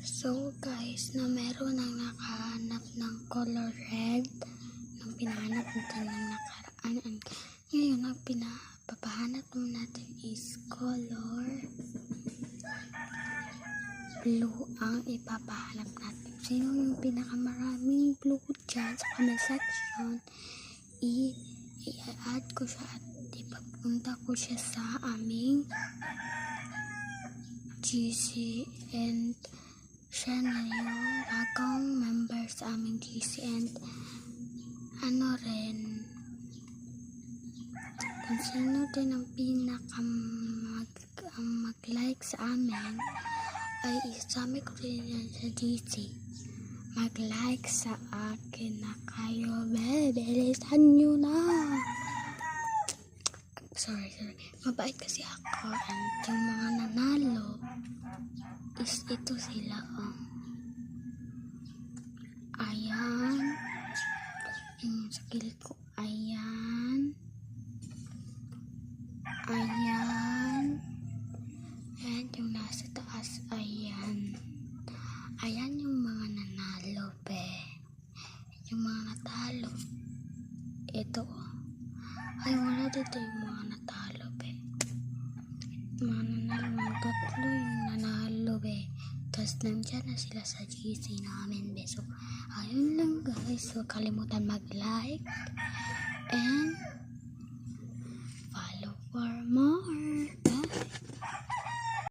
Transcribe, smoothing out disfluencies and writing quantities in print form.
So guys, meron nang nakahanap ng color red nung pinahanap natin ng nakaraan. Ngayon, ang pinapahanap natin is color blue ang ipapahanap natin. Sino yung pinakamaraming blue dyan sa comment section, i-add ko siya at ipapunta ko siya sa aming GC, and siya na yung bagong member sa aming GC, and rin kung sino din ang mag-like sa amin ay isama ko rin yan sa GC. Mag-like sa akin na kayo, bilisan nyo na. Sorry. Mabait kasi ako, and yung mga nanalo is ito sila, Ayan. Yung sa gilid ko, ayan. And yung nasa taas, ayan. Ayan yung mga nanalo, be. Yung mga natalo. Ito, ay wala dito yung mga natalo, be. Mga nanalo, mga tatlo yung nanalo, be. Tapos nandyan na sila sa GC namin, be. So, ayun lang guys. So, kalimutan mag-like and follow for more.